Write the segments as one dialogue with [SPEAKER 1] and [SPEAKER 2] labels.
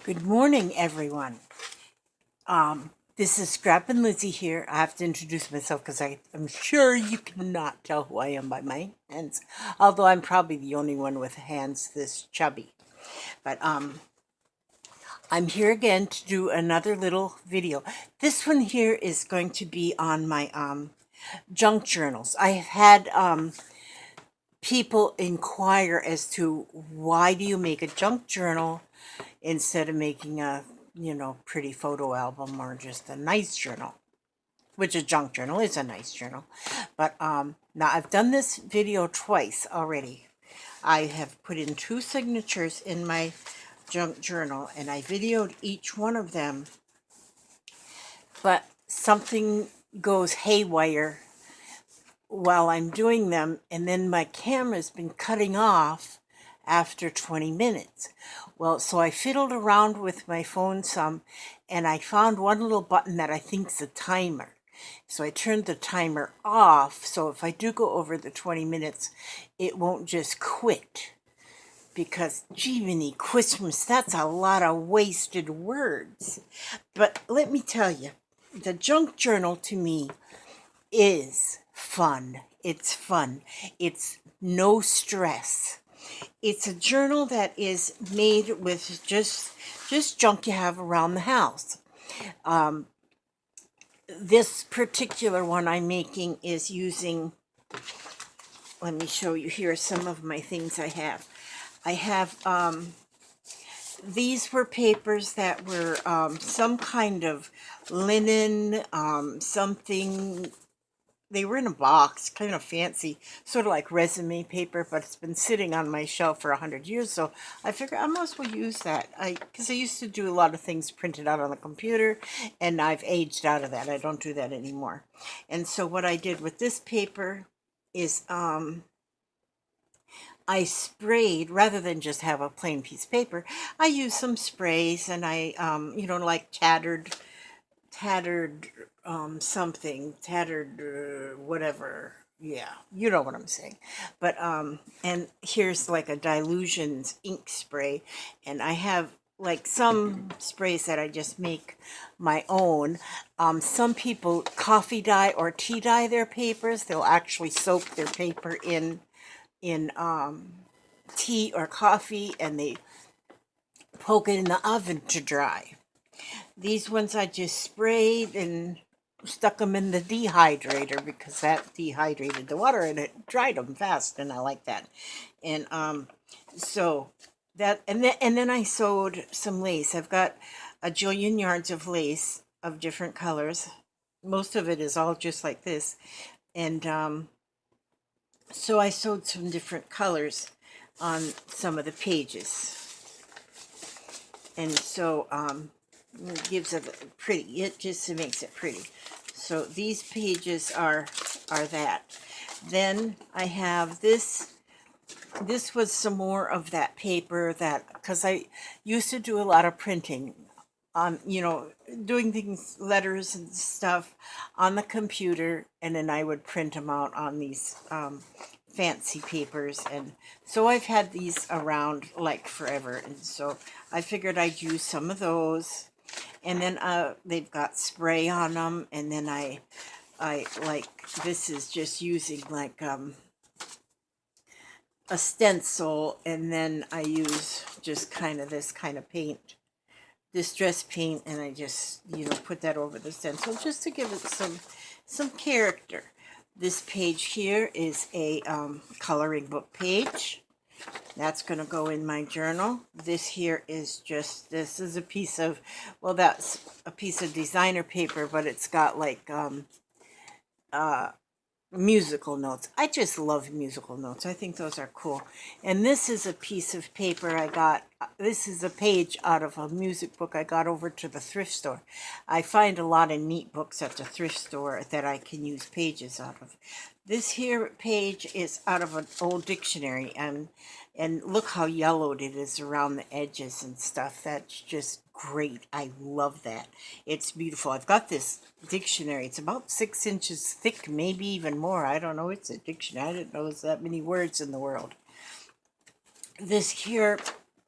[SPEAKER 1] Good morning, everyone. This is Scrap and Lizzie here. I have to introduce myself because I'm sure you cannot tell who I am by my hands, although I'm probably the only one with hands this chubby. But I'm here again to do another little video. This one here is going to be on my junk journals. I have had people inquire as to why do you make a junk journal instead of making a pretty photo album or just a nice journal, which a junk journal is a nice journal. But now I've done this video twice already. I have put in 2 signatures in my junk journal and I videoed each one of them, but something goes haywire while I'm doing them, and then my camera's been cutting off after 20 minutes. Well, so I fiddled around with my phone some, and I found one little button that I think's a timer. So I turned the timer off, so if I do go over the 20 minutes, it won't just quit. Because, Jiminy Christmas, that's a lot of wasted words. But let me tell you, the junk journal to me is fun. It's fun. It's no stress. It's a journal that is made with just junk you have around the house. This particular one I'm making is using, let me show you here some of my things I have. I have, these were papers that were some kind of linen, something. They were in a box, kind of fancy, sort of like resume paper, but it's been sitting on my shelf for 100 years, so I figured I might as well use that. Because I used to do a lot of things printed out on the computer, and I've aged out of that. I don't do that anymore. And so what I did with this paper is I sprayed, rather than just have a plain piece of paper, I used some sprays, and I, like tattered something, tattered whatever. Yeah, you know what I'm saying. But and here's like a Dilutions ink spray, and I have like some sprays that I just make my own. Some people coffee dye or tea dye their papers. They'll actually soak their paper in tea or coffee, and they poke it in the oven to dry. These ones I just sprayed and stuck them in the dehydrator because that dehydrated the water and it dried them fast, and I like that. And so that, and then I sewed some lace. I've got a jillion yards of lace of different colors. Most of it is all just like this, and so I sewed some different colors on some of the pages, and so it gives it pretty. It just makes it pretty. So these pages are that. Then I have this. This was some more of that paper that, because I used to do a lot of printing on, doing things, letters and stuff on the computer, and then I would print them out on these fancy papers. And so I've had these around like forever, and so I figured I'd use some of those. And then they've got spray on them, and then I like, this is just using like a stencil, and then I use just kind of this kind of paint, distress paint, and I just put that over the stencil just to give it some character. This page here is a coloring book page. That's going to go in my journal. This here is just, this is a piece of, well, that's a piece of designer paper, but it's got like musical notes. I just love musical notes. I think those are cool. And this is a piece of paper I got. This is a page out of a music book I got over to the thrift store. I find a lot of neat books at the thrift store that I can use pages out of. This here page is out of an old dictionary, and look how yellowed it is around the edges and stuff. That's just great. I love that. It's beautiful. I've got this dictionary. It's about 6 inches thick, maybe even more. I don't know. It's a dictionary. I didn't know there's that many words in the world. This here,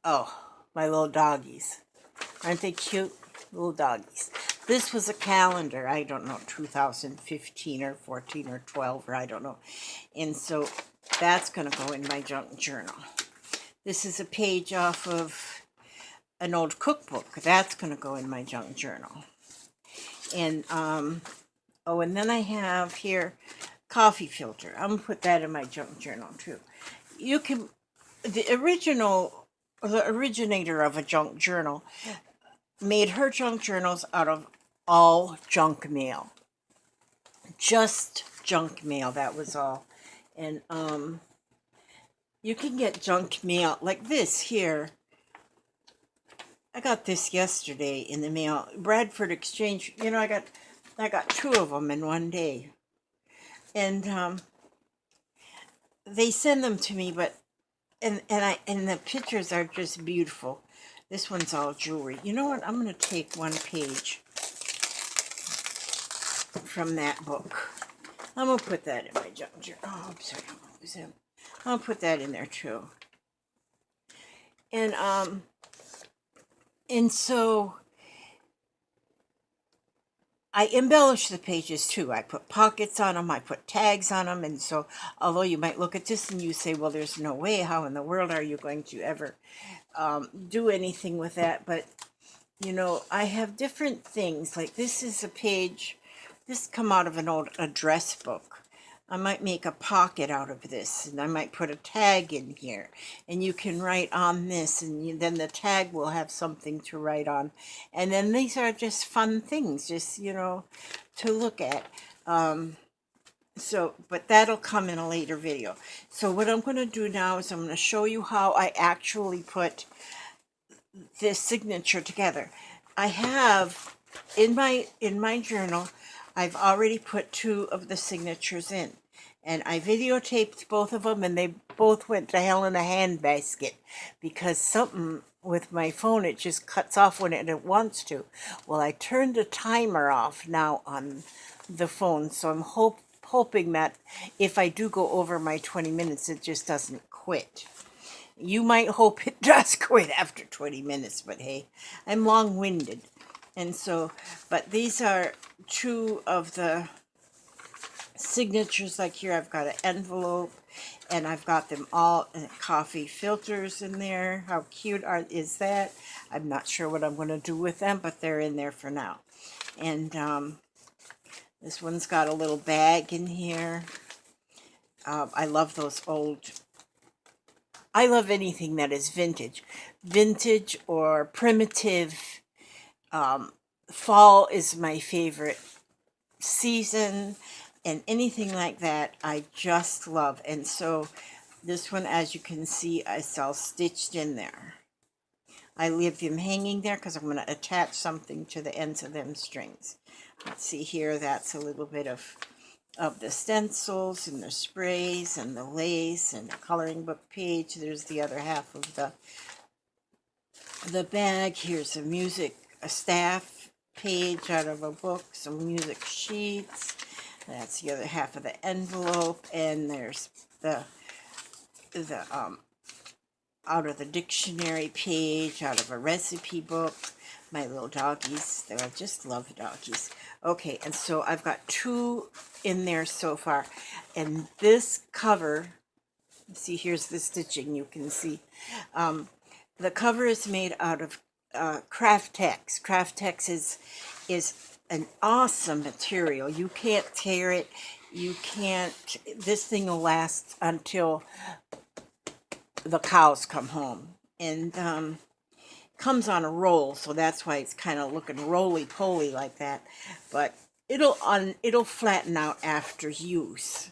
[SPEAKER 1] oh, my little doggies. Aren't they cute? Little doggies. This was a calendar. I don't know, 2015 or 14 or 12, or I don't know. And so that's going to go in my junk journal. This is a page off of an old cookbook. That's going to go in my junk journal. And, oh, and then I have here coffee filter. I'm going to put that in my junk journal too. You can, the originator of a junk journal made her junk journals out of all junk mail. Just junk mail, that was all. And you can get junk mail like this here. I got this yesterday in the mail. Bradford Exchange, you know, I got 2 of them in one day. And they send them to me, but and the pictures are just beautiful. This one's all jewelry. You know what? I'm going to take one page from that book. I'm going to put that in my junk journal. Oh, I'm sorry. I'll put that in there too. And so I embellish the pages too. I put pockets on them. I put tags on them. And so although you might look at this and you say, well, there's no way. How in the world are you going to ever do anything with that? But, you know, I have different things. Like this is a page. This come out of an old address book. I might make a pocket out of this, and I might put a tag in here, and you can write on this, and then the tag will have something to write on. And then these are just fun things, just, you know, to look at. But that'll come in a later video. So what I'm going to do now is I'm going to show you how I actually put this signature together. I have in my journal, I've already put 2 of the signatures in, and I videotaped both of them, and they both went to hell in a handbasket because something with my phone, it just cuts off when it wants to. Well, I turned the timer off now on the phone, so I'm hoping that if I do go over my 20 minutes, it just doesn't quit. You might hope it does quit after 20 minutes, but hey, I'm long-winded. And so, but these are 2 of the signatures. Like here, I've got an envelope, and I've got them all coffee filters in there. How cute is that? I'm not sure what I'm going to do with them, but they're in there for now. And this one's got a little bag in here. I love those old... I love anything that is vintage or primitive. Fall is my favorite season, and anything like that I just love. And so this one, as you can see, it's all stitched in there. I leave them hanging there because I'm going to attach something to the ends of them strings. Let's see here, that's a little bit of the stencils and the sprays and the lace and the coloring book page. There's the other half of the bag. Here's a staff page out of a book, some music sheets. That's the other half of the envelope, and there's the out of the dictionary page, out of a recipe book. My little doggies, I just love doggies. Okay, and so I've got 2 in there so far, and this cover, see, here's the stitching, you can see. The cover is made out of Craftex. Craftex is an awesome material. You can't tear it. You can't. This thing will last until the cows come home, and comes on a roll, so that's why it's kind of looking roly-poly like that. But it'll flatten out after use.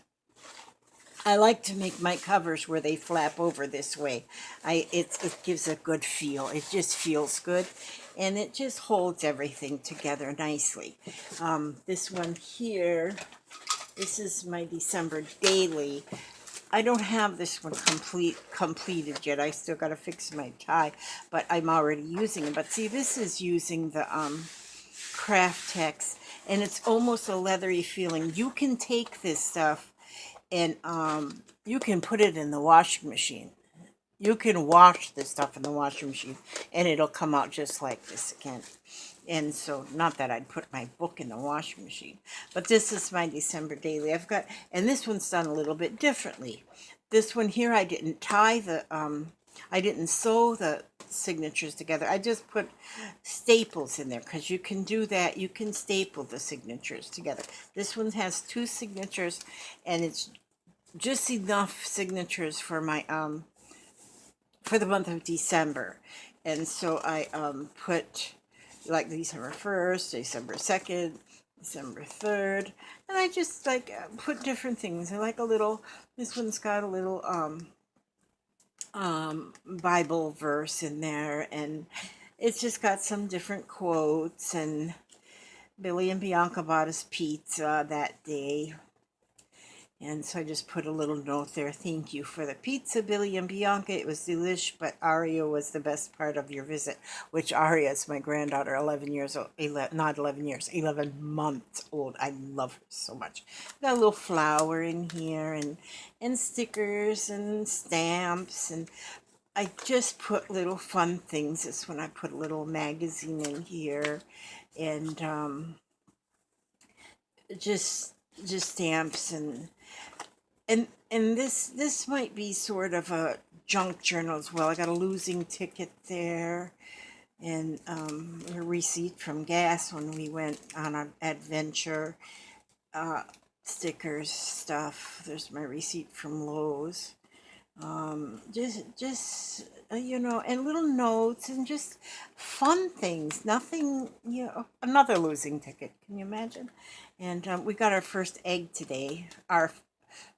[SPEAKER 1] I like to make my covers where they flap over this way. It gives a good feel. It just feels good, and it just holds everything together nicely. This one here, this is my December daily. I don't have this one completed yet. I still got to fix my tie, but I'm already using it. But see, this is using the Craftex, and it's almost a leathery feeling. You can take this stuff and you can put it in the washing machine. You can wash this stuff in the washing machine and it'll come out just like this again. And so, not that I'd put my book in the washing machine, but this is my December daily. I've got, and this one's done a little bit differently. This one here, I didn't tie the, I didn't sew the signatures together. I just put staples in there because you can do that. You can staple the signatures together. This one has 2 signatures, and it's just enough signatures for my, for the month of December. And so I put like December 1st, December 2nd, December 3rd, and I just like put different things. I like a little, this one's got a little Bible verse in there, and it's just got some different quotes. And Billy and Bianca bought us pizza that day. And so I just put a little note there. Thank you for the pizza, Billy and Bianca. It was delish, but Aria was the best part of your visit. Which Aria is my granddaughter, 11 years old. Not 11 years, 11 months old. I love her so much. Got a little flower in here, and stickers and stamps. And I just put little fun things. This one I put a little magazine in here. And just stamps and this might be sort of a junk journal as well. I got a losing ticket there, and a receipt from gas when we went on an adventure. Stickers, stuff. There's my receipt from Lowe's. Just you know, and little notes and just fun things. Nothing, you know. Another losing ticket. Can you imagine? And we got our first egg today. Our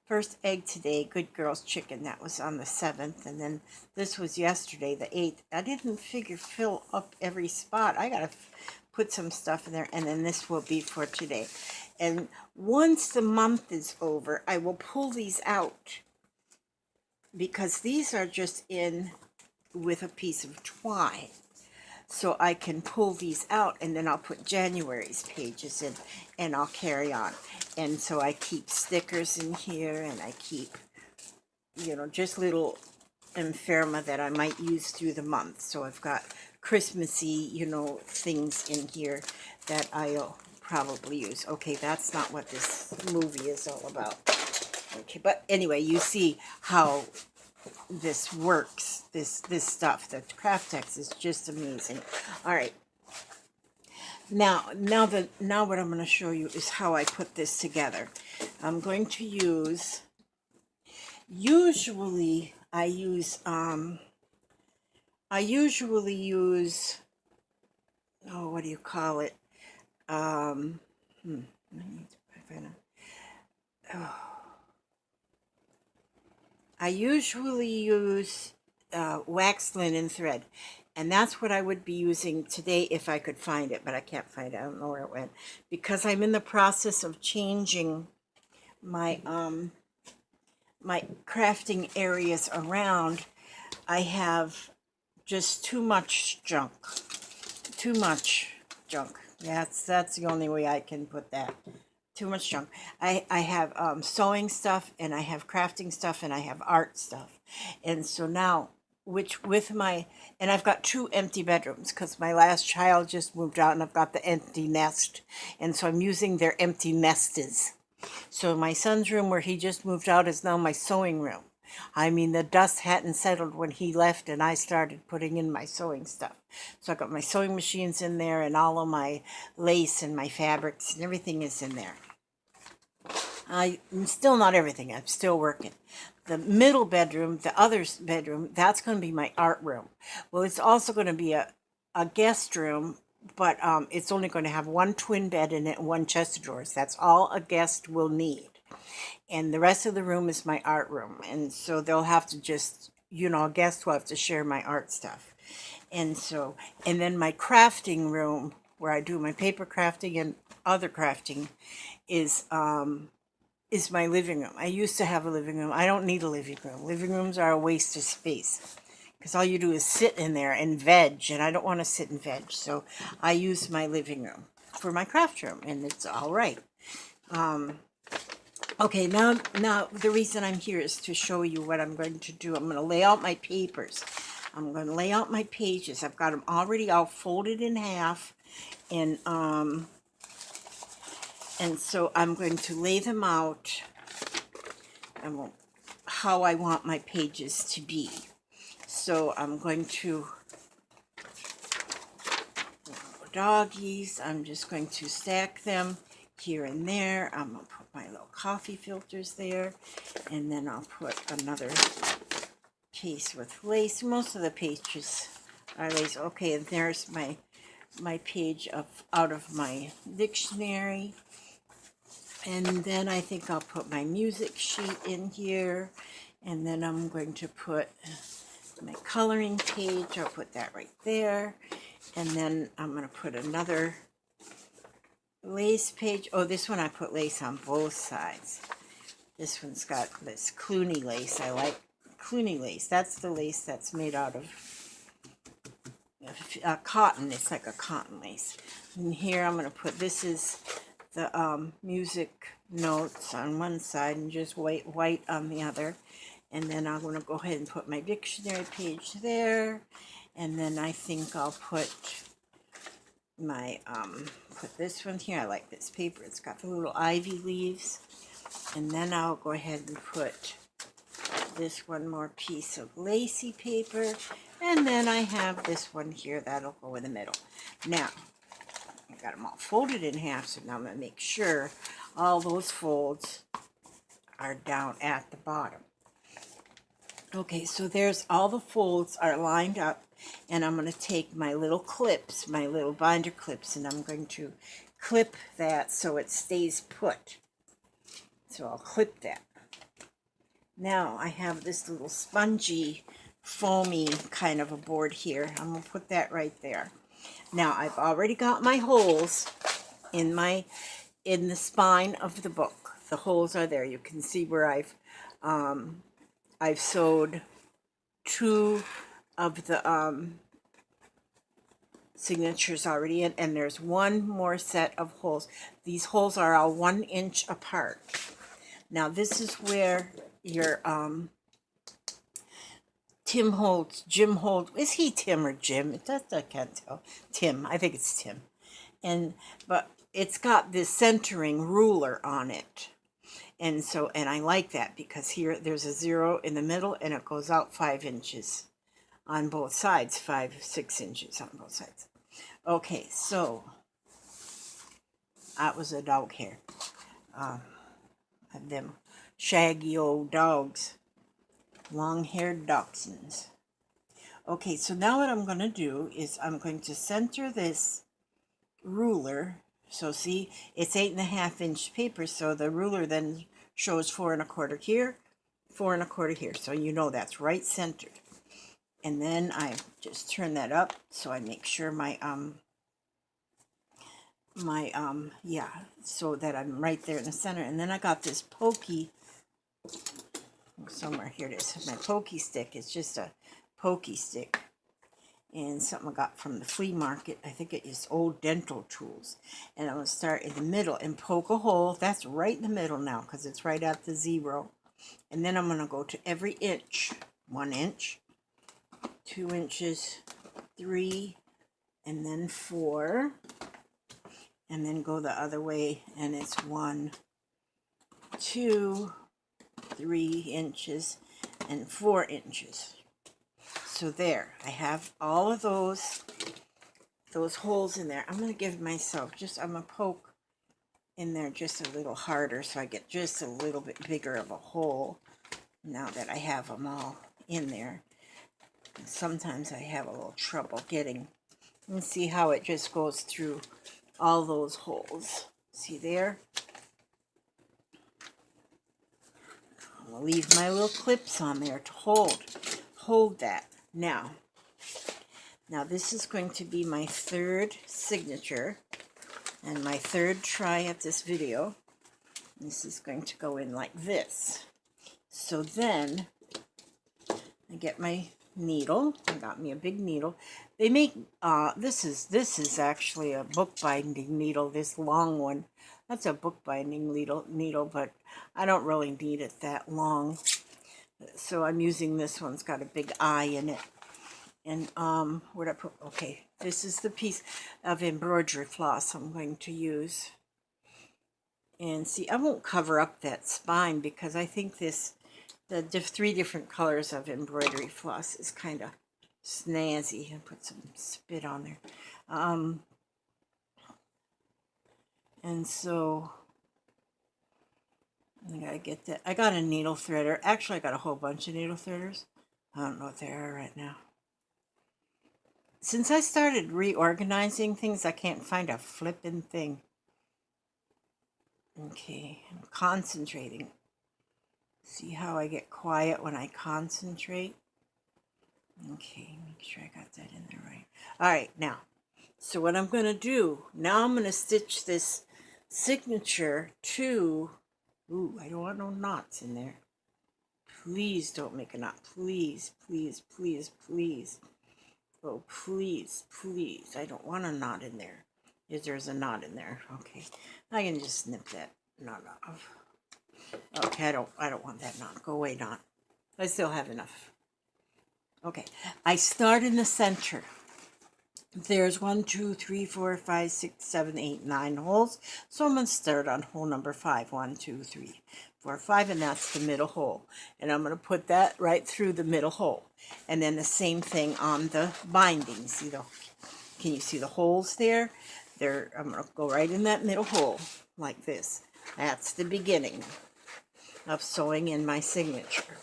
[SPEAKER 1] first egg today, Good Girls Chicken. That was on the 7th, and then this was yesterday, the 8th. I didn't figure fill up every spot. I gotta put some stuff in there, and then this will be for today. And once the month is over, I will pull these out, because these are just in with a piece of twine. So I can pull these out, and then I'll put January's pages in, and I'll carry on. And so I keep stickers in here, and I keep, you know, just little ephemera that I might use through the month. So I've got Christmassy, you know, things in here that I'll probably use. Okay, that's not what this movie is all about. Okay, but anyway, you see how this works, this stuff. The craft text is just amazing. All right, now what I'm going to show you is how I put this together. I'm going to use, usually I use oh, what do you call it, I need to find out. I usually use wax linen thread, and that's what I would be using today if I could find it, but I can't find it. I don't know where it went, because I'm in the process of changing my my crafting areas around. I have just too much junk. That's the only way I can put that. Too much junk. I have sewing stuff, and I have crafting stuff, and I have art stuff. And so now, and I've got 2 empty bedrooms, because my last child just moved out, and I've got the empty nest. And so I'm using their empty nestes. So my son's room, where he just moved out, is now my sewing room. I mean, the dust hadn't settled when he left, and I started putting in my sewing stuff. So I got my sewing machines in there, and all of my lace and my fabrics and everything is in there. I'm still not everything. I'm still working. The middle bedroom, the other bedroom, that's going to be my art room. Well, it's also going to be a guest room, but it's only going to have 1 twin bed in it and 1 chest of drawers. That's all a guest will need. And the rest of the room is my art room. And so they'll have to just, you know, a guest will have to share my art stuff. And so, and then my crafting room, where I do my paper crafting and other crafting, is my living room. I used to have a living room. I don't need a living room. Living rooms are a waste of space, because all you do is sit in there and veg, and I don't want to sit and veg. So I use my living room for my craft room, and it's all right. Okay, now the reason I'm here is to show you what I'm going to do. I'm going to lay out my papers. I'm going to lay out my pages. I've got them already all folded in half, and so I'm going to lay them out and how I want my pages to be. So I'm going to doggies. I'm just going to stack them here and there. I'm going to put my little coffee filters there, and then I'll put another piece with lace. Most of the pages are lace. Okay, and there's my page out of my dictionary. And then I think I'll put my music sheet in here, and then I'm going to put my coloring page. I'll put that right there, and then I'm going to put another lace page. Oh, this one I put lace on both sides. This one's got this Clooney lace. I like Clooney lace. That's the lace that's made out of cotton. It's like a cotton lace. And here I'm going to put, this is the music notes on one side and just white on the other. And then I'm going to go ahead and put my dictionary page there. And then I think I'll put my, put this one here. I like this paper. It's got the little ivy leaves. And then I'll go ahead and put this one more piece of lacy paper. And then I have this one here that'll go in the middle. Now, I got them all folded in half, so now I'm going to make sure all those folds are down at the bottom. Okay, so there's all the folds are lined up, and I'm going to take my little clips, my little binder clips, and I'm going to clip that so it stays put. So I'll clip that. Now I have this little spongy, foamy kind of a board here. I'm going to put that right there. Now I've already got my holes in the spine of the book. The holes are there. You can see where I've sewed two of the signatures already in, and there's one more set of holes. These holes are all 1 inch apart. Now this is where your Jim Holt, is he Tim or Jim? I can't tell. Tim, I think it's Tim. But it's got this centering ruler on it. And I like that because here there's a 0 in the middle and it goes out 5 inches on both sides, 6 inches on both sides. Okay, so that was a dog hair. Them shaggy old dogs, long-haired dachshunds. Okay, so now what I'm going to do is I'm going to center this ruler. So see, it's 8.5 inch paper, so the ruler then shows 4 1/4 here, 4 1/4 here. So you know that's right centered. And then I just turn that up so I make sure so that I'm right there in the center. And then I got this pokey somewhere. Here it is. My pokey stick. It's just a pokey stick. And something I got from the flea market. I think it is old dental tools. And I'm going to start in the middle and poke a hole. That's right in the middle now because it's right at the 0. And then I'm going to go to every inch. 1 inch, 2 inches, 3, and then 4. And then go the other way, and it's 1, 2, 3 inches, and 4 inches. So there, I have all of those holes in there. I'm going to give myself I'm going to poke in there just a little harder so I get just a little bit bigger of a hole now that I have them all in there. And sometimes I have a little trouble getting, and see how it just goes through all those holes. See there? I'll leave my little clips on there to hold that. Now this is going to be my 3rd signature and my 3rd try at this video. This is going to go in like this. So then I get my needle. I got me a big needle. They make this is actually a bookbinding needle, this long one. That's a bookbinding needle, but I don't really need it that long. So I'm using this one. It's got a big eye in it. And where'd I put? Okay, this is the piece of embroidery floss I'm going to use. And see, I won't cover up that spine because I think the three different colors of embroidery floss is kind of snazzy. And put some spit on there. And so I gotta get that. I got a needle threader. Actually, I got a whole bunch of needle threaders. I don't know what they are right now. Since I started reorganizing things, I can't find a flippin' thing. Okay, I'm concentrating. See how I get quiet when I concentrate? Okay, make sure I got that in there right. All right, now, so what I'm going to do, now I'm going to stitch this signature to, ooh, I don't want no knots in there. Please don't make a knot. Please, please, please, please. Oh, please, please. I don't want a knot in there. If there's a knot in there, okay. I can just snip that knot off. Okay, I don't want that knot. Go away, knot. I still have enough. Okay, I start in the center. There's 1, 2, 3, 4, 5, 6, 7, 8, 9 holes. So I'm going to start on hole number 5. 1, 2, 3, 4, 5, and that's the middle hole. And I'm going to put that right through the middle hole. And then the same thing on the binding. See the, can you see the holes there? I'm going to go right in that middle hole like this. That's the beginning of sewing in my signature.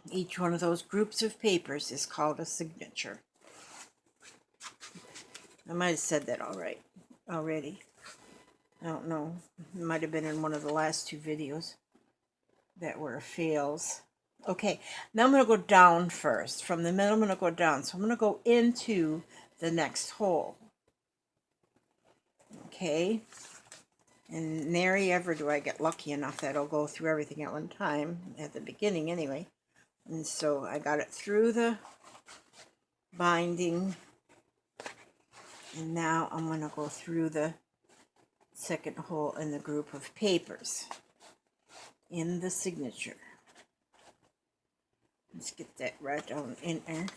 [SPEAKER 1] Each one of those groups of papers is called a signature. I might have said that already. I don't know. It might have been in one of the last 2 videos that were fails. Okay, now I'm going to go down first. From the middle, I'm going to go down. So I'm going to go into the next hole. Okay. And nary ever do I get lucky enough that I'll go through everything at one time, at the beginning anyway. And so I got it through the binding. And now I'm going to go through the second hole in the group of papers in the signature. Let's get that right down in there.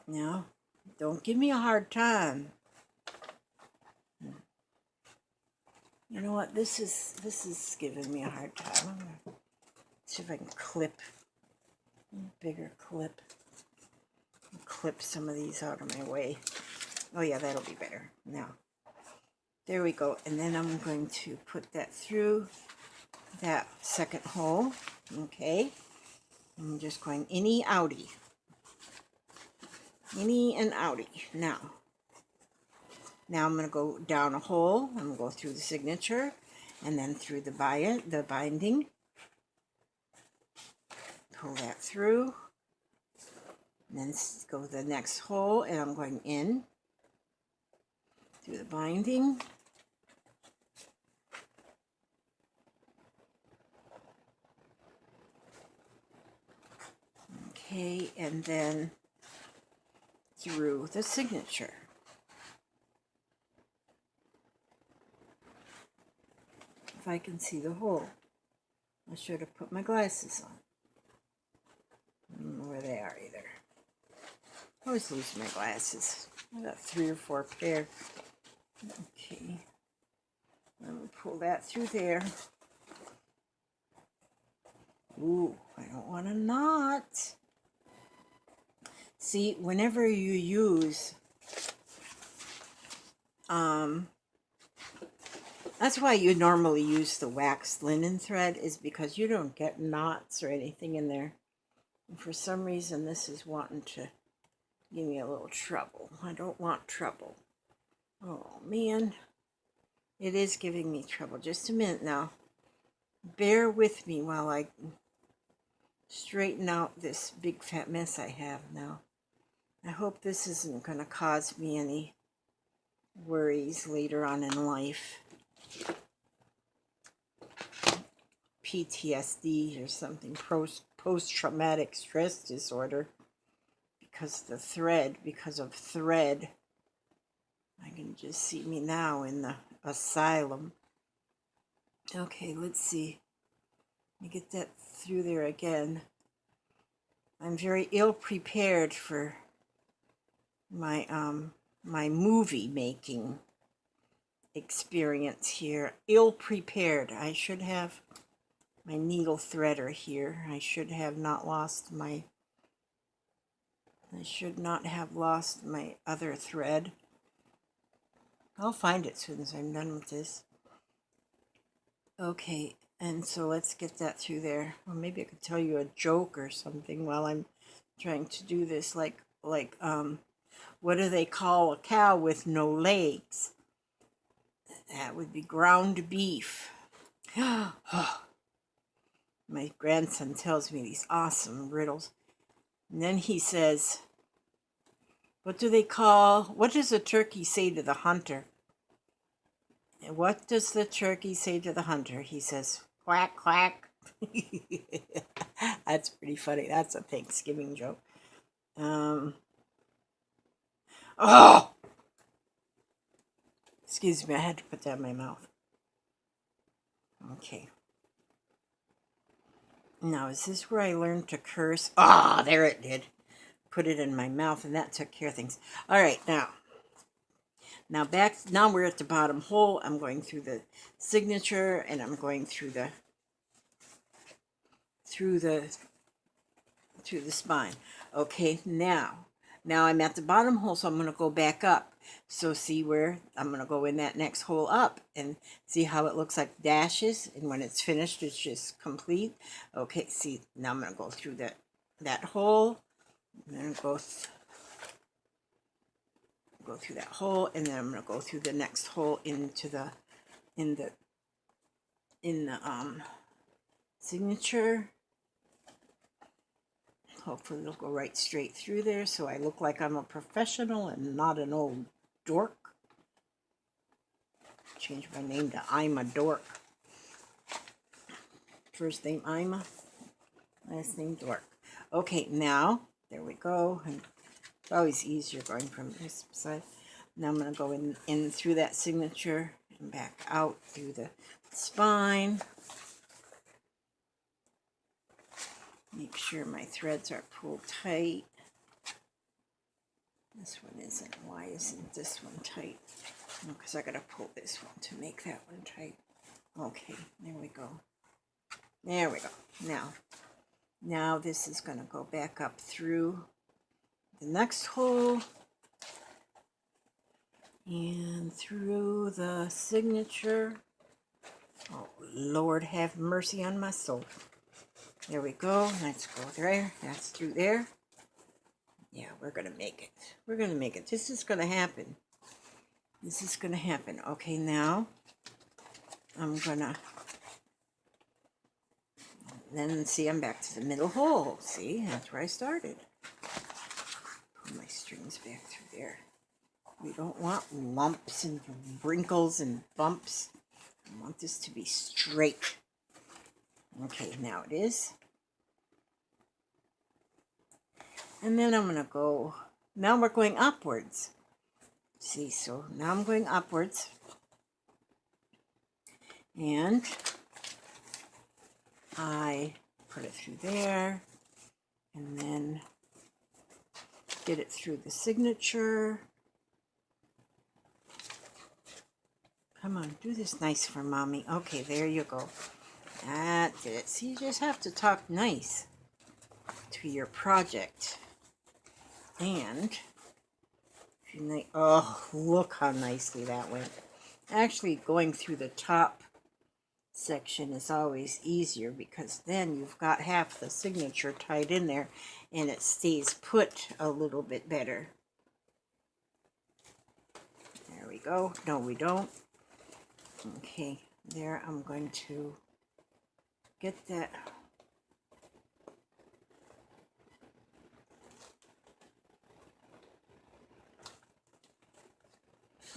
[SPEAKER 1] Now, don't give me a hard time. You know what? This is giving me a hard time. I'm gonna see if I can clip a bigger clip. Clip some of these out of my way. Oh yeah, that'll be better. Now, there we go. And then I'm going to put that through that second hole. Okay. I'm just going innie outie. Innie and outie. Now I'm going to go down a hole. I'm going to go through the signature and then through the binding. Pull that through. And then go to the next hole, and I'm going in through the binding. Okay, and then through the signature. If I can see the hole. I should have put my glasses on. I don't know where they are either. I always lose my glasses. I got 3 or 4 pair. Okay. I'm going to pull that through there. Ooh, I don't want a knot. See, whenever you use, that's why you normally use the waxed linen thread, is because you don't get knots or anything in there. And for some reason, this is wanting to give me a little trouble. I don't want trouble. Oh, man. It is giving me trouble. Just a minute now. Bear with me while I straighten out this big fat mess I have now. I hope this isn't going to cause me any worries later on in life. PTSD or something, post-traumatic stress disorder. because of thread. I can just see me now in the asylum. Okay, let's see. Let me get that through there again. I'm very ill prepared for my my movie making experience here. Ill prepared. I should have my needle threader here. I should not have lost my other thread. I'll find it as soon as I'm done with this. Okay, and so let's get that through there. Well, maybe I could tell you a joke or something while I'm trying to do this, like what do they call a cow with no legs? That would be ground beef. My grandson tells me these awesome riddles. And then he says, what does a turkey say to the hunter? And what does the turkey say to the hunter? He says, quack, quack. That's pretty funny. That's a Thanksgiving joke. Oh! Excuse me, I had to put that in my mouth. Okay. Now, is this where I learned to curse? Ah, there it did. Put it in my mouth, and that took care of things. All right, now we're at the bottom hole. I'm going through the signature, and I'm going through the spine. Okay, now I'm at the bottom hole, so I'm going to go back up. So see where I'm going to go in that next hole up and see how it looks like dashes, and when it's finished, it's just complete. Okay, see, now I'm going to go through that hole. I'm going to go through that hole, and then I'm going to go through the next hole into the signature. Hopefully it'll go right straight through there, so I look like I'm a professional and not an old dork. Change my name to I'm a Dork. First name Ima, last name Dork. Okay, now there we go. And it's always easier going from this side. Now I'm going to go in through that signature and back out through the spine. Make sure my threads are pulled tight. This one isn't. Why isn't this one tight? Because I got to pull this one to make that one tight. Okay, there we go. There we go. Now this is going to go back up through the next hole and through the signature. Oh, Lord have mercy on my soul. There we go. Let's go there. That's through there. Yeah, we're going to make it. We're going to make it. This is going to happen. This is going to happen. Okay, now I'm going to... Then, see, I'm back to the middle hole. See, that's where I started. Pull my strings back through there. We don't want lumps and wrinkles and bumps. I want this to be straight. Okay, now it is. And then I'm going to go, now we're going upwards. See, so now I'm going upwards. And I put it through there. And then get it through the signature. Come on, do this nice for Mommy. Okay, there you go. That did it. See, you just have to talk nice to your project. And, if you oh, look how nicely that went. Actually, going through the top section is always easier because then you've got half the signature tied in there and it stays put a little bit better. There we go. No, we don't. Okay, there I'm going to get that.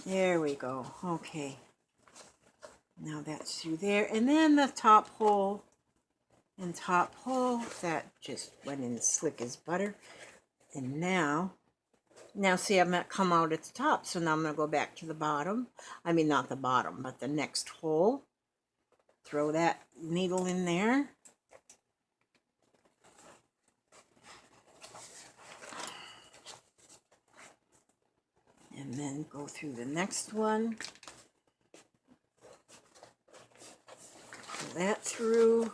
[SPEAKER 1] There we go. Okay. Now that's through there. And then the top hole and top hole, that just went in slick as butter. And now see, I'm going to come out at the top. So now I'm going to go back to the bottom. I mean, not the bottom, but the next hole. Throw that needle in there. And then go through the next one. Pull that through.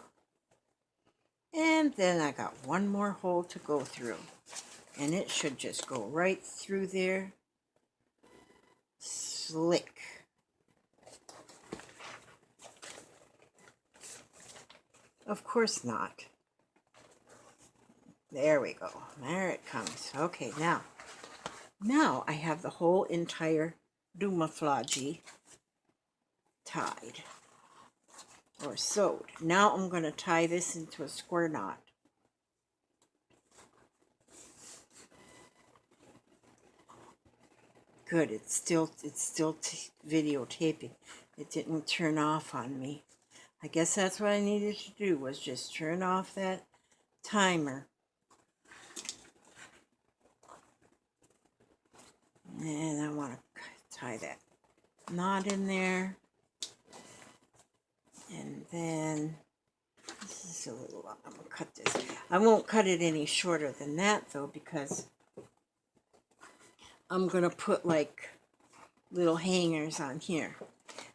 [SPEAKER 1] And then I got one more hole to go through. And it should just go right through there. Slick. Of course not. There we go. There it comes. Okay, now I have the whole entire dumaflagi tied or sewed. Now I'm going to tie this into a square knot. Good, it's still videotaping. It didn't turn off on me. I guess that's what I needed to do, was just turn off that timer. And I want to tie that knot in there. And then, this is a little long. I'm going to cut this. I won't cut it any shorter than that, though, because I'm going to put, like, little hangers on here.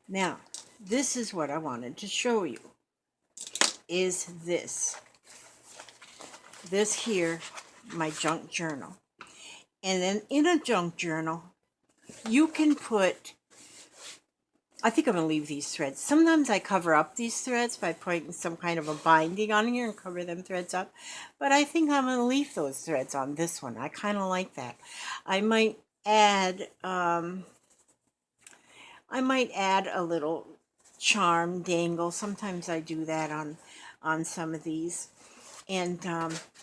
[SPEAKER 1] Now, this is what I wanted to show you, is this. This here, my junk journal. And then in a junk journal, you can put, I think I'm going to leave these threads. Sometimes I cover up these threads by putting some kind of a binding on here and cover them threads up. But I think I'm going to leave those threads on this one. I kind of like that. I might add a little charm dangle. Sometimes I do that on some of these. And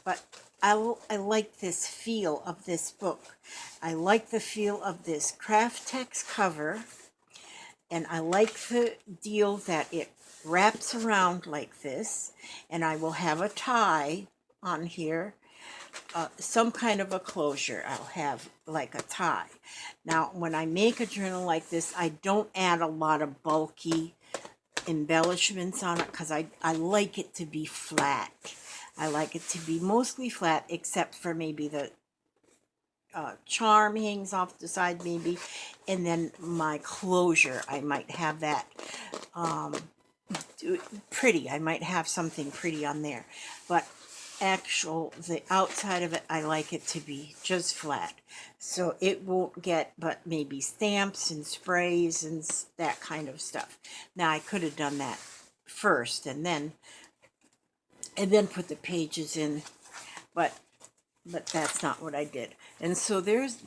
[SPEAKER 1] but I like this feel of this book. I like the feel of this craft text cover, and I like the deal that it wraps around like this, and I will have a tie on here, some kind of a closure. I'll have like a tie. Now, when I make a journal like this, I don't add a lot of bulky embellishments on it because I like it to be flat. I like it to be mostly flat, except for maybe the charm hangs off the side maybe, and then my closure, I might have that pretty. I might have something pretty on there, but the outside of it, I like it to be just flat, so it won't get but maybe stamps and sprays and that kind of stuff. Now, I could have done that first and then put the pages in, but that's not what I did. And so there's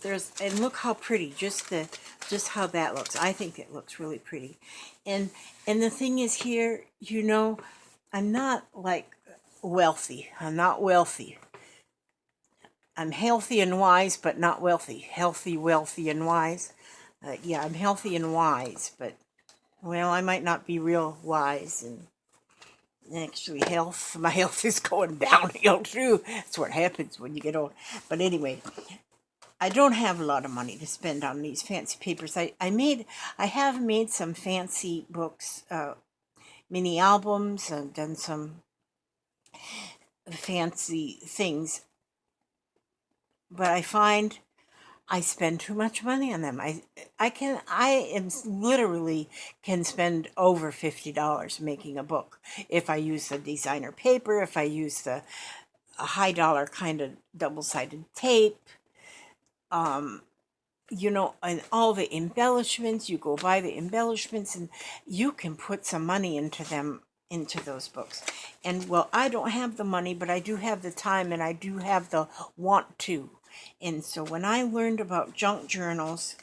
[SPEAKER 1] and look how pretty, just how that looks. I think it looks really pretty. And the thing is here, you know, I'm not like wealthy. I'm not wealthy. I'm healthy and wise, but not wealthy. Healthy, wealthy, and wise. Yeah, I'm healthy and wise, but, well, I might not be real wise. And actually, my health is going downhill too. That's what happens when you get old. But anyway, I don't have a lot of money to spend on these fancy papers. I have made some fancy books, mini albums. I've done some fancy things, but I find I spend too much money on them. I literally can spend over $50 making a book if I use the designer paper, if I use the high dollar kind of double-sided tape, you know, and all the embellishments. You go buy the embellishments and you can put some money into those books. And, well, I don't have the money, but I do have the time, and I do have the want to. And so when I learned about junk journals,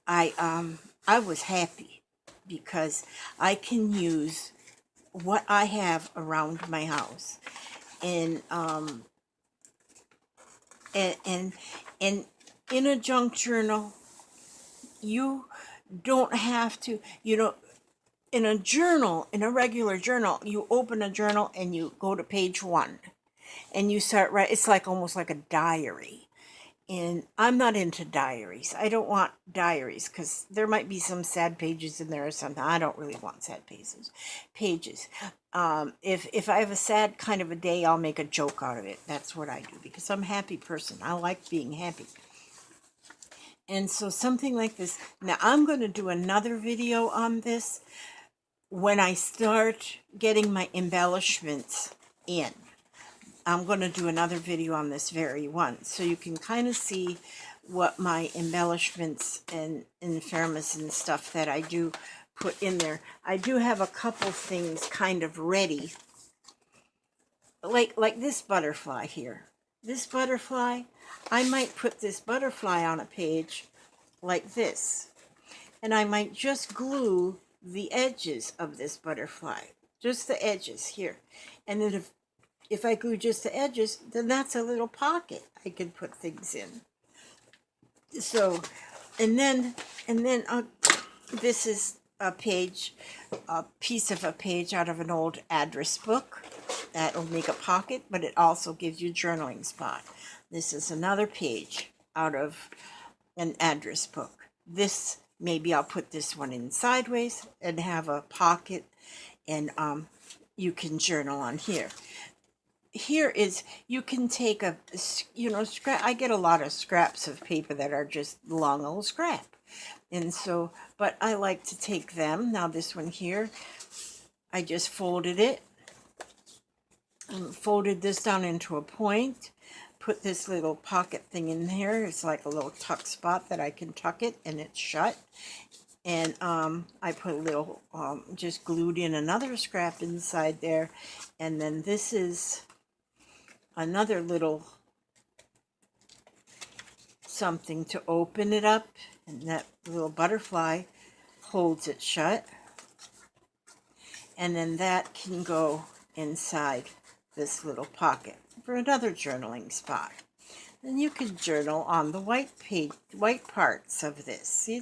[SPEAKER 1] I was happy, because I can use what I have around my house. And and in a junk journal, you don't have to, you know, in a regular journal, you open a journal and you go to page 1. and you start writing. It's like almost like a diary. And I'm not into diaries. I don't want diaries because there might be some sad pages in there or something. I don't really want sad pages. If I have a sad kind of a day, I'll make a joke out of it. That's what I do because I'm a happy person. I like being happy. And so something like this. Now I'm going to do another video on this when I start getting my embellishments in. I'm going to do another video on this very one, so you can kind of see what my embellishments and infermas and stuff that I do put in there. I do have a couple things kind of ready, like this butterfly here. This butterfly, I might put this butterfly on a page like this, and I might just glue the edges of this butterfly, just the edges here, and then if I glue just the edges, then that's a little pocket I can put things in. So, and then this is a piece of a page out of an old address book. That'll make a pocket, but it also gives you a journaling spot. This is another page out of an address book. This, maybe I'll put this one in sideways and have a pocket, and you can journal on here. Here is, you can take a, scrap. I get a lot of scraps of paper that are just long old scrap. And so, but I like to take them. Now this one here, I just folded it. Folded this down into a point. Put this little pocket thing in here. It's like a little tuck spot that I can tuck it and it's shut. And I put a little, just glued in another scrap inside there. And then this is another little something to open it up, and that little butterfly holds it shut, and then that can go inside this little pocket for another journaling spot. Then you can journal on the white parts of this. See,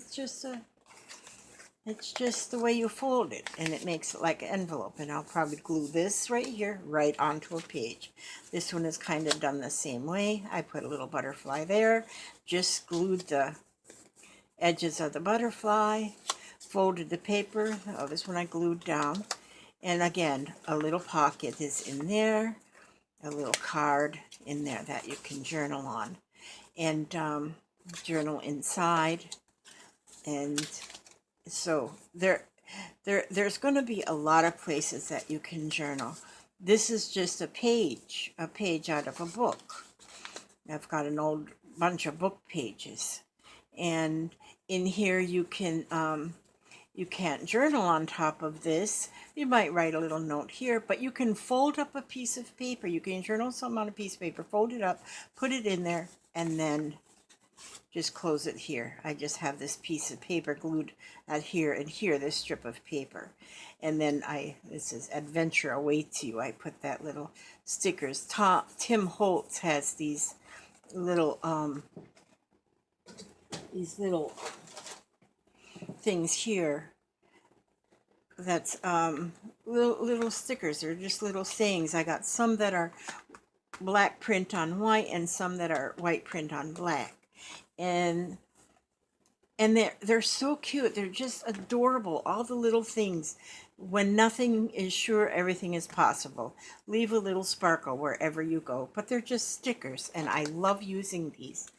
[SPEAKER 1] it's just the way you fold it, and it makes it like an envelope. And I'll probably glue this right here, right onto a page. This one is kind of done the same way. I put a little butterfly there, just glued the edges of the butterfly, folded the paper. Oh, this one I glued down. And again, a little pocket is in there, a little card in there that you can journal on. And journal inside. And so there's going to be a lot of places that you can journal. This is just a page out of a book. I've got an old bunch of book pages, and in here you can't journal on top of this. You might write a little note here, but you can fold up a piece of paper. You can journal something on a piece of paper, fold it up, put it in there, and then just close it here. I just have this piece of paper glued at here and here, this strip of paper. And then this is Adventure Awaits You. I put that little stickers. Tim Holtz has these little things here. That's little stickers. They're just little sayings. I got some that are black print on white and some that are white print on black. And they're so cute. They're just adorable. All the little things. When nothing is sure, everything is possible. Leave a little sparkle wherever you go. But they're just stickers, and I love using these.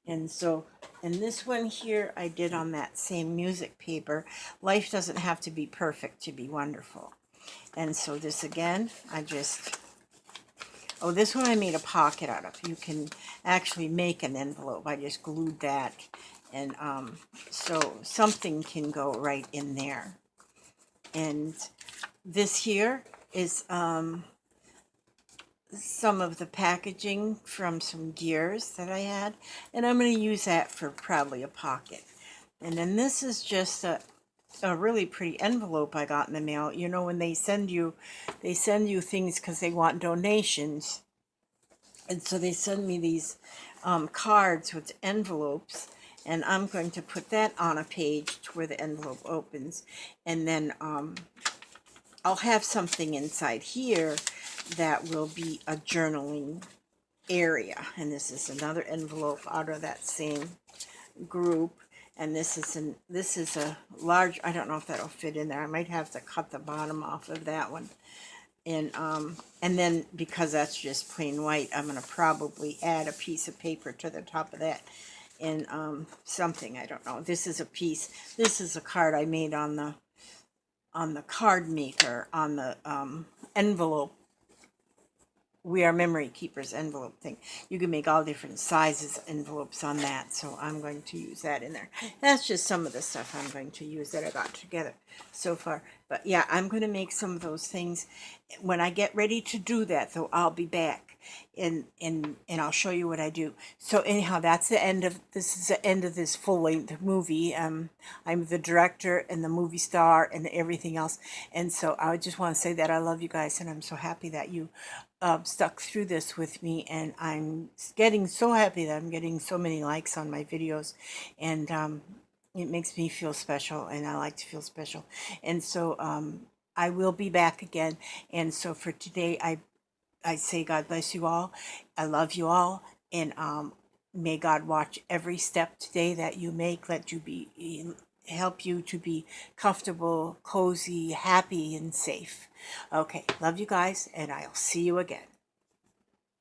[SPEAKER 1] And so, and this one here I did on that same music paper. Life doesn't have to be perfect to be wonderful. And so this again, oh, this one I made a pocket out of. You can actually make an envelope. I just glued that. And so something can go right in there. And this here is some of the packaging from some gears that I had. And I'm going to use that for probably a pocket. And then this is just a really pretty envelope I got in the mail. You know, when they send you things because they want donations. And so they send me these cards with envelopes. And I'm going to put that on a page to where the envelope opens. And then I'll have something inside here that will be a journaling area. And this is another envelope out of that same group. And this is a large, I don't know if that'll fit in there. I might have to cut the bottom off of that one. And then because that's just plain white, I'm going to probably add a piece of paper to the top of that. And something, I don't know. This is a card I made on the card maker, on the envelope, We Are Memory Keepers envelope thing. You can make all different sizes envelopes on that, so I'm going to use that in there. That's just some of the stuff I'm going to use that I got together so far. But yeah, I'm going to make some of those things. When I get ready to do that, though, I'll be back and I'll show you what I do. So anyhow, that's the end of this. Is the end of this full-length movie. I'm the director and the movie star and everything else, and so I just want to say that I love you guys, and I'm so happy that you stuck through this with me, and I'm getting so happy that I'm getting so many likes on my videos, and it makes me feel special, and I like to feel special. And so I will be back again. And so for today, I say God bless you all. I love you all, and may God watch every step today that you make. Help you to be comfortable, cozy, happy, and safe. Okay, love you guys, and I'll see you again.